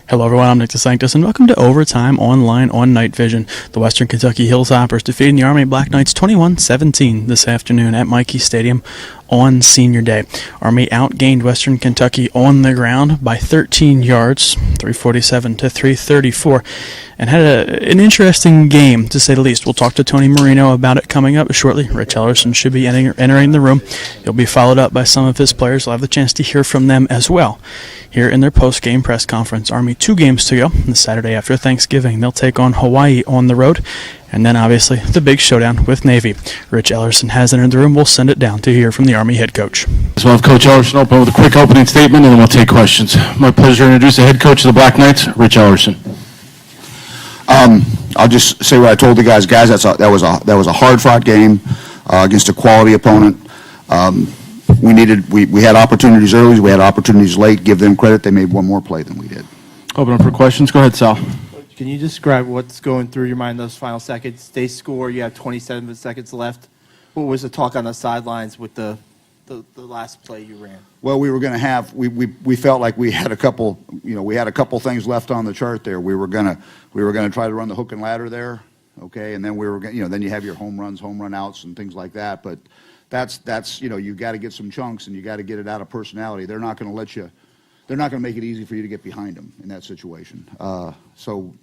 Hello everyone, I'm Nick DeSanctis, and welcome to Overtime Online on Night Vision. The Western Kentucky Hilltoppers defeating the Army Black Knights 21-17 this afternoon at Michie Stadium on Senior Day. Army outgained Western Kentucky on the ground by 13 yards, 347 to 334, and had an interesting game, to say the least. We'll talk to Tony Marino about it coming up shortly. Rich Ellerson should be entering the room. He'll be followed up by some of his players. We'll have the chance to hear from them as well here in their post-game press conference. Army 2 games to go. The Saturday after Thanksgiving, they'll take on Hawaii on the road. And then, obviously, the big showdown with Navy. Rich Ellerson has entered the room. We'll send it down to hear from the Army head coach. So we'll have Coach Ellerson open with a quick opening statement, and then we'll take questions. My pleasure to introduce the head coach of the Black Knights, Rich Ellerson. I'll just say what I told the guys. Guys, that was a hard-fought game against a quality opponent. We had opportunities early. We had opportunities late. Give them credit. They made one more play than we did. Open up for questions. Go ahead, Sal. Can you describe what's going through your mind those final seconds? They score. You have 27 seconds left. What was the talk on the sidelines with the last play you ran? Well, we were going to have. We felt like we had a couple. We had a couple things left on the chart there. We were gonna try to run the hook and ladder there. Okay, and then we were going. Then you have your home runs, home run outs, and things like that. But that's you got to get some chunks, and you got to get it out of personality. They're not going to let you. They're not going to make it easy for you to get behind them in that situation. So,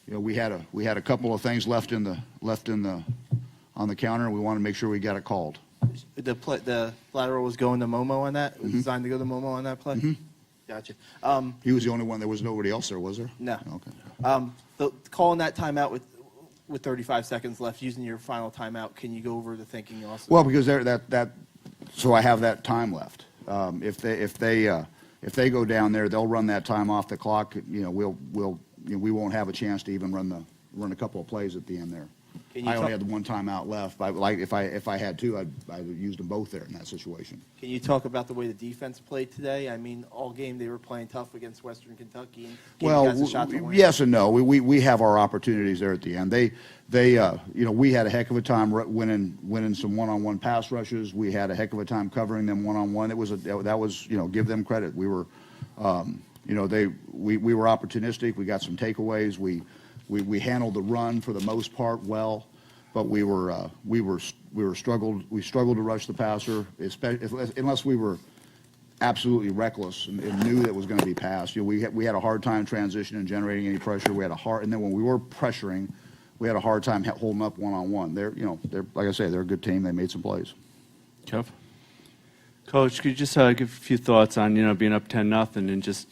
we had a couple of things left on the counter, and we wanted to make sure we got it called. The lateral was going to Momo on that. It was designed to go to Momo on that play. Mm-hmm. Gotcha. He was the only one. There was nobody else there, was there? No. Okay. Calling that timeout with 35 seconds left, using your final timeout. Can you go over the thinking also? Well, because so I have that time left. If they go down there, they'll run that time off the clock. We won't have a chance to even run a couple of plays at the end there. I only had the one timeout left. If I had two, I'd have used them both there in that situation. Can you talk about the way the defense played today? I mean, all game they were playing tough against Western Kentucky and gave you guys a shot to win. Yes and no. We have our opportunities there at the end. We had a heck of a time winning some one-on-one pass rushes. We had a heck of a time covering them one-on-one. Give them credit. We were, we were opportunistic. We got some takeaways. We handled the run for the most part well, but we struggled to rush the passer, unless we were absolutely reckless and knew that it was going to be passed. We had a hard time transitioning and generating any pressure. And then when we were pressuring, we had a hard time holding up one-on-one. They're like I say, they're a good team. They made some plays. Kev? Coach, could you just give a few thoughts on being up 10-0 and just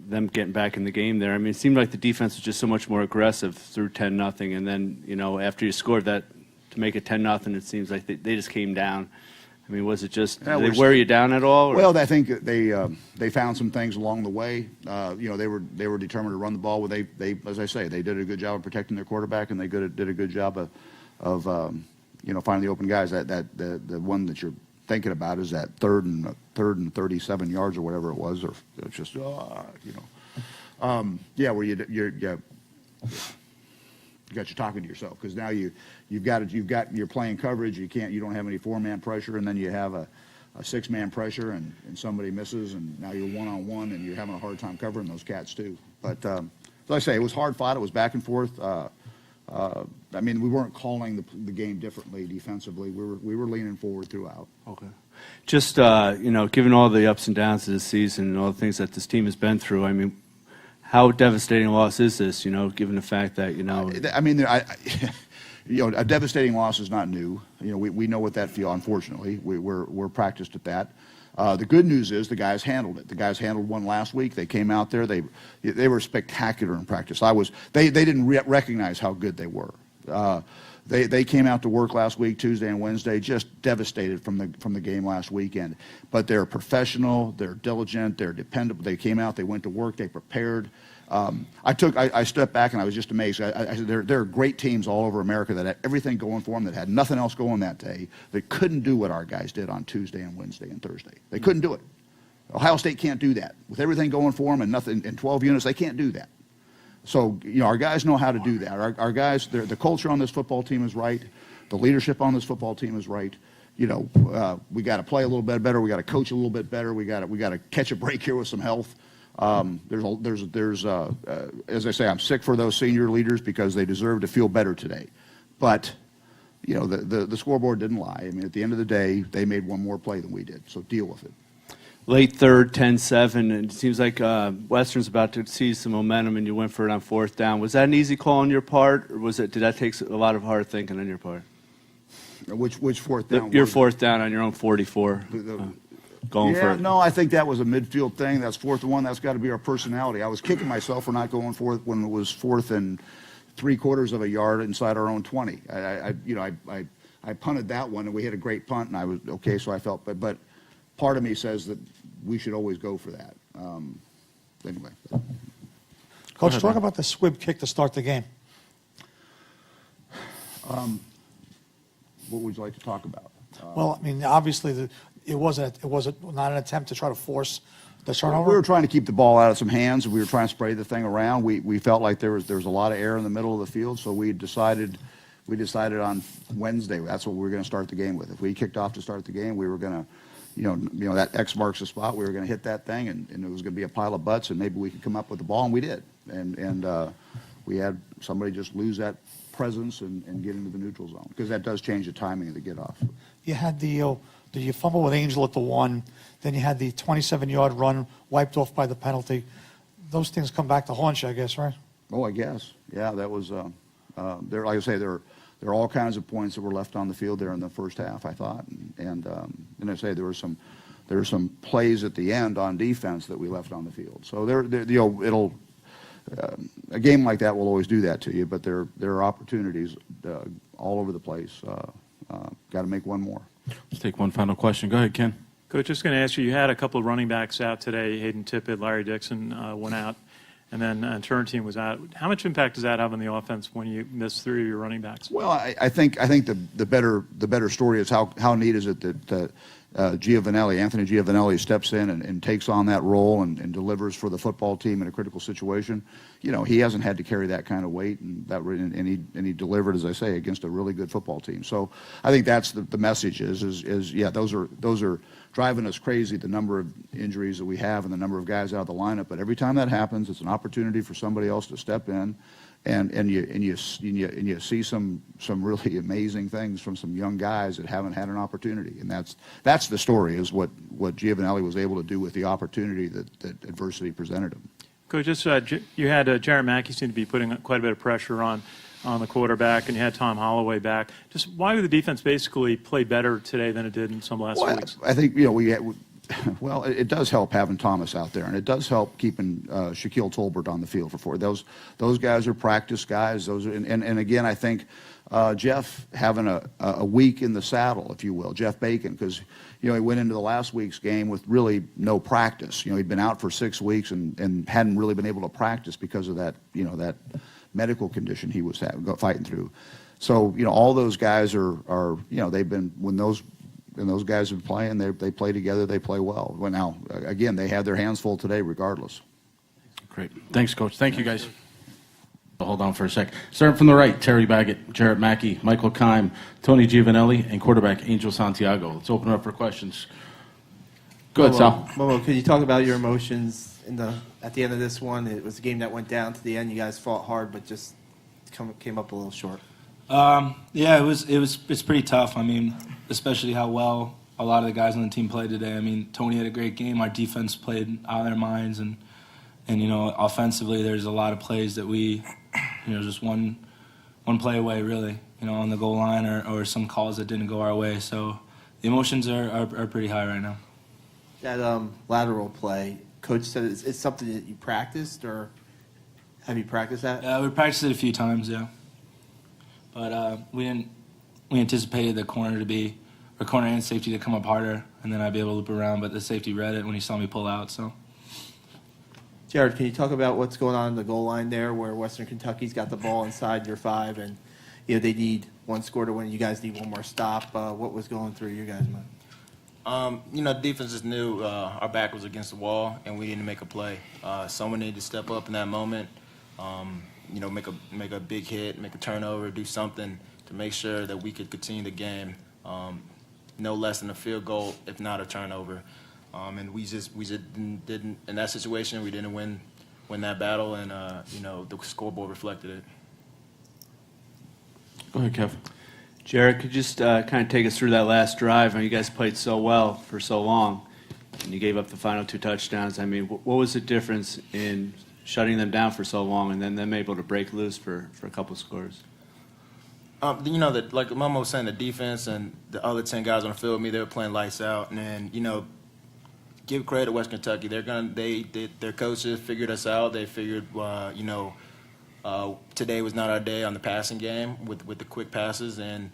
them getting back in the game there? I mean, it seemed like the defense was just so much more aggressive through 10-0, and then after you scored that to make it 10-0, it seems like they just came down. I mean, was it just did they wear you down at all? Or? Well, I think they found some things along the way. They were determined to run the ball. They as I say, they did a good job of protecting their quarterback, and they did a good job of finding the open guys. The one that you're thinking about is that third and 37 yards or whatever it was, or it's just where you got you talking to yourself, because now you're playing coverage. You don't have any 4-man pressure, and then you have a 6-man pressure, and somebody misses, and now you're one-on-one, and you're having a hard time covering those cats too. But as I say, it was hard fought. It was back and forth. I mean, we weren't calling the game differently defensively. We were leaning forward throughout. Okay. Just given all the ups and downs of this season and all the things that this team has been through, I mean, how devastating a loss is this? Given the fact that I mean, a devastating loss is not new. We know what that feels. Unfortunately, we're practiced at that. The good news is the guys handled it. The guys handled one last week. They came out there. They were spectacular in practice. They didn't recognize how good they were. They came out to work last week, Tuesday and Wednesday, just devastated from the game last weekend. But they're professional, they're diligent, they're dependable. They came out, they went to work, they prepared. I stepped back and I was just amazed. There are great teams all over America that had everything going for them, that had nothing else going that day, that couldn't do what our guys did on Tuesday and Wednesday and Thursday. They couldn't do it. Ohio State can't do that. With everything going for them and nothing in 12 units, they can't do that. So, our guys know how to do that. Our guys, the culture on this football team is right. The leadership on this football team is right. We got to play a little bit better. We got to coach a little bit better. We got to catch a break here with some health. As I say, I'm sick for those senior leaders because they deserve to feel better today. But, you know, the scoreboard didn't lie. I mean, at the end of the day, they made one more play than we did, so deal with it. Late third, 10-7, and it seems like Western's about to see some momentum, and you went for it on fourth down. Was that an easy call on your part, or did that take a lot of hard thinking on your part? Which fourth down? Your fourth down on your own 44. Going for it. No, I think that was a midfield thing. That's 4th and 1. That's got to be our personality. I was kicking myself for not going for it when it was 4th and 3/4 of a yard inside our own 20. I punted that one, and we had a great punt, and I was okay. So I felt, but part of me says that we should always go for that. Anyway. Coach, talk about the squib kick to start the game. What would you like to talk about? Well, I mean, obviously, it was not an attempt to try to force the turnover. We were trying to keep the ball out of some hands. We were trying to spray the thing around. We felt like there was a lot of air in the middle of the field, so we decided on Wednesday that's what we were going to start the game with. If we kicked off to start the game, we were going to, you know that X marks the spot. We were going to hit that thing, and it was going to be a pile of butts, and maybe we could come up with the ball, and we did. And we had somebody just lose that presence and get into the neutral zone, because that does change the timing of the get off. You had you fumble with Angel at the 1, then you had the 27-yard run wiped off by the penalty. Those things come back to haunt you, I guess, right? Oh, I guess. Yeah, that was. Like I say, there are all kinds of points that were left on the field there in the first half, I thought, and I say there were some plays at the end on defense that we left on the field. So it'll. A game like that will always do that to you, but there are opportunities all over the place. Got to make one more. Let's take one final question. Go ahead, Ken. Coach, just going to ask you had a couple of running backs out today. Hayden Tippett, Larry Dixon went out, and then Turntine was out. How much impact does that have on the offense when you miss 3 of your running backs? Well, I think the better story is how neat is it that Anthony Giovanelli steps in and takes on that role and delivers for the football team in a critical situation. You know, he hasn't had to carry that kind of weight, and he delivered, as I say, against a really good football team. So I think that's the message is yeah, those are driving us crazy, the number of injuries that we have and the number of guys out of the lineup. But every time that happens, it's an opportunity for somebody else to step in. And you see some really amazing things from some young guys that haven't had an opportunity, and that's the story, is what Giovanelli was able to do with the opportunity that adversity presented him. Coach, just you had Jarrett Mackey seem to be putting quite a bit of pressure on the quarterback, and you had Tom Holloway back. Just why did the defense basically play better today than it did in some last weeks? I think well, it does help having Thomas out there, and it does help keeping Shaquille Tolbert on the field for 4. Those guys are practice guys. And again, I think Jeff having a week in the saddle, if you will, Jeff Bacon, because he went into the last week's game with really no practice. He'd been out for 6 weeks and hadn't really been able to practice because of that that medical condition he was fighting through. So all those guys are they've been when those guys are playing, they play together, they play well. Well, now, again, they had their hands full today regardless. Great. Thanks, Coach. Thank you, guys. Hold on for a sec. Starting from the right, Terry Baggett, Jarrett Mackey, Michael Keim, Tony Giovanelli, and quarterback Angel Santiago. Let's open it up for questions. Go ahead, Sal. Momo, could you talk about your emotions at the end of this one? It was a game that went down to the end. You guys fought hard, but just came up a little short. Yeah, it's pretty tough. I mean, especially how well a lot of the guys on the team played today. I mean, Tony had a great game. Our defense played out of their minds, and offensively, there's a lot of plays that we, just one play away, really, on the goal line or some calls that didn't go our way. So the emotions are pretty high right now. That lateral play, Coach said it's something that you practiced, or have you practiced that? Yeah, we practiced it a few times, yeah. But we anticipated the corner and safety to come up harder, and then I'd be able to loop around. But the safety read it when he saw me pull out. So, Jared, can you talk about what's going on in the goal line there, where Western Kentucky's got the ball inside your 5, and they need one score to win. You guys need one more stop. What was going through your guys' mind? The defense just knew our back was against the wall, and we needed to make a play. Someone needed to step up in that moment. Make a big hit, make a turnover, do something to make sure that we could continue the game. No less than a field goal, if not a turnover. And we just didn't in that situation. We didn't win that battle, and the scoreboard reflected it. Go ahead, Kev. Jared, could you just kind of take us through that last drive? I mean, you guys played so well for so long, and you gave up the final 2 touchdowns. I mean, what was the difference in shutting them down for so long and then them able to break loose for a couple scores? That like Mama was saying, the defense and the other 10 guys on the field with me, they were playing lights out. And then, give credit to West Kentucky. Their coaches figured us out. They figured, today was not our day on the passing game with the quick passes, and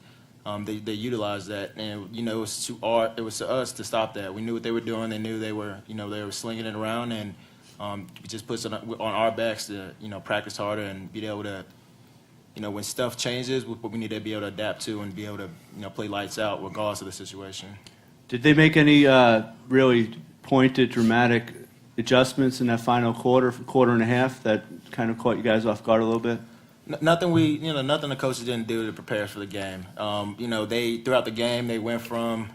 they utilized that. And it was to us to stop that. We knew what they were doing. They knew they were slinging it around, and it just puts it on our backs to practice harder and be able to. When stuff changes, we need to be able to adapt to and be able to, play lights out regardless of the situation. Did they make any really pointed, dramatic adjustments in that final quarter and a half that kind of caught you guys off guard a little bit? Nothing nothing the coaches didn't do to prepare us for the game. They throughout the game they went from,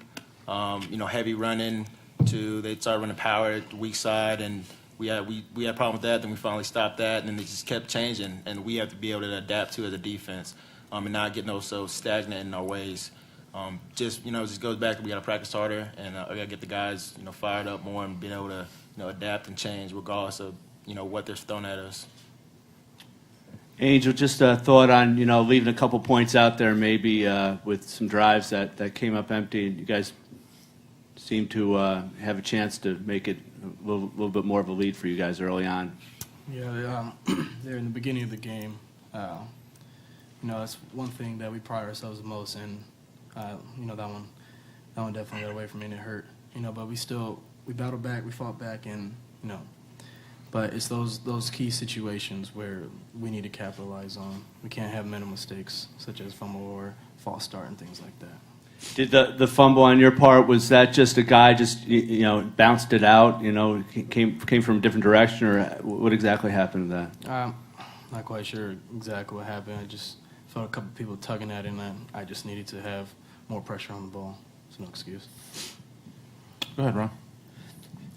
heavy running to they started running power at the weak side, and we had a problem with that. Then we finally stopped that, and then they just kept changing, and we have to be able to adapt to as a defense, and not get so stagnant in our ways. Just goes back to we got to practice harder, and we got to get the guys fired up more and being able to adapt and change regardless of what they're throwing at us. Angel, just a thought on leaving a couple points out there, maybe with some drives that came up empty. You guys seem to have a chance to make it a little bit more of a lead for you guys early on. Yeah, they're in the beginning of the game. That's one thing that we pride ourselves the most in. That one definitely got away from me and it hurt. But we battled back, we fought back, and but it's those key situations where we need to capitalize on. We can't have mental mistakes such as fumble or false start and things like that. Did the fumble on your part, was that just a guy just bounced it out, came from a different direction, or what exactly happened to that? Not quite sure exactly what happened. I just felt a couple people tugging at it, and I just needed to have more pressure on the ball. It's no excuse. Go ahead, Ron.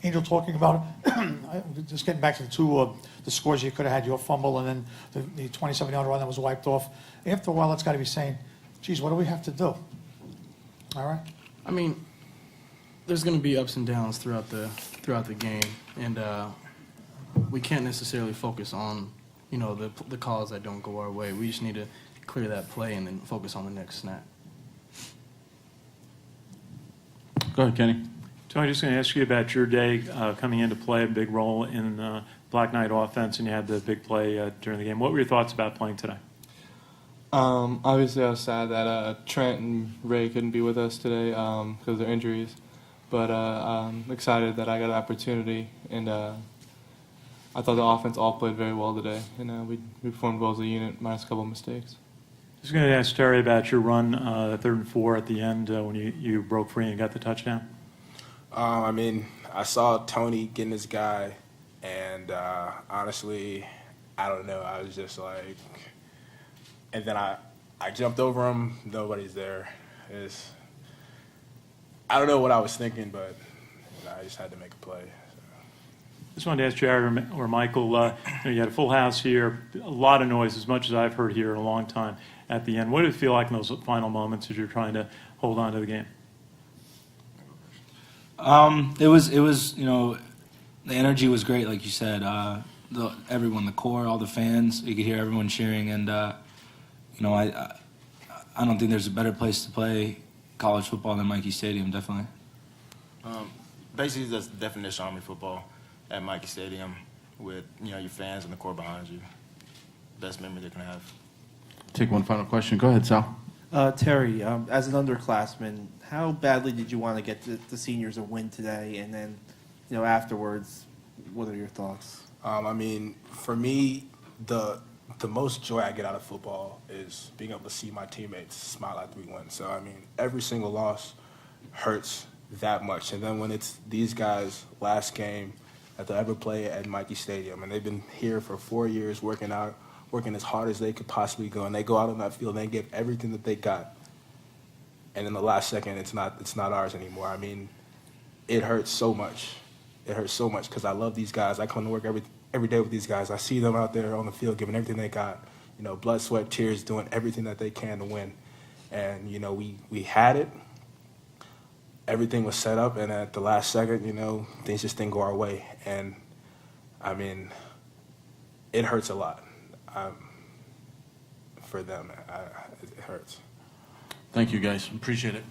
Angel, talking about just getting back to the scores you could have had, your fumble and then the 27-yard run that was wiped off. After a while, it's got to be saying, geez, what do we have to do? All right. I mean, there's going to be ups and downs throughout the game, and we can't necessarily focus on the calls that don't go our way. We just need to clear that play and then focus on the next snap. Go ahead, Kenny. Tony, just going to ask you about your day coming in to play a big role in Black Knight offense, and you had the big play during the game. What were your thoughts about playing today? Obviously, I was sad that Trent and Ray couldn't be with us today because of their injuries. But I'm excited that I got an opportunity, and I thought the offense all played very well today, and we performed well as a unit, minus a couple of mistakes. Just going to ask Terry about your run, 3rd and 4 at the end when you broke free and got the touchdown. I saw Tony getting this guy, and honestly, I don't know. I was just like, and then I jumped over him. Nobody's there. I don't know what I was thinking, but I just had to make a play. Just wanted to ask Jared or Michael, you had a full house here, a lot of noise, as much as I've heard here in a long time at the end. What did it feel like in those final moments as you're trying to hold on to the game? It was the energy was great, like you said. Everyone, the core, all the fans, you could hear everyone cheering, and I don't think there's a better place to play college football than Mikey Stadium, definitely. Basically, that's the definition of Army football at Mikey Stadium with your fans and the core behind you. Best memory they're gonna have. Take one final question. Go ahead, Sal. Terry, as an underclassman, how badly did you want to get the seniors a win today? And then, afterwards, what are your thoughts? For me, the most joy I get out of football is being able to see my teammates smile after we win. So, every single loss hurts that much. And then when it's these guys' last game that they'll ever play at Mikey Stadium, and they've been here for 4 years working as hard as they could possibly go, and they go out on that field and they give everything that they got. And in the last second, it's not ours anymore. it hurts so much. It hurts so much because I love these guys. I come to work every day with these guys. I see them out there on the field giving everything they got, you know, blood, sweat, tears, doing everything that they can to win. And, you know, we had it. Everything was set up, and at the last second, you know, things just didn't go our way. And, I mean, it hurts a lot for them. It hurts. Thank you, guys. Appreciate it.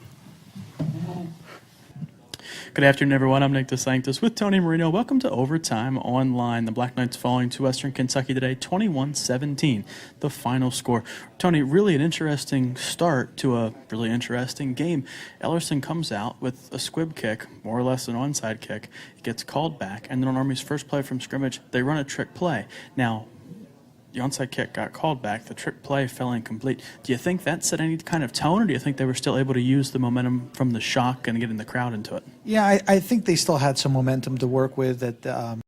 Good afternoon, everyone. I'm Nick DeSanctis with Tony Marino. Welcome to Overtime Online. The Black Knights falling to Western Kentucky today, 21-17, the final score. Tony, really an interesting start to a really interesting game. Ellerson comes out with a squib kick, more or less an onside kick. It gets called back, and then on Army's first play from scrimmage, they run a trick play. Now, the onside kick got called back. The trick play fell incomplete. Do you think that set any kind of tone, or do you think they were still able to use the momentum from the shock and getting the crowd into it? Yeah, I think they still had some momentum to work with. That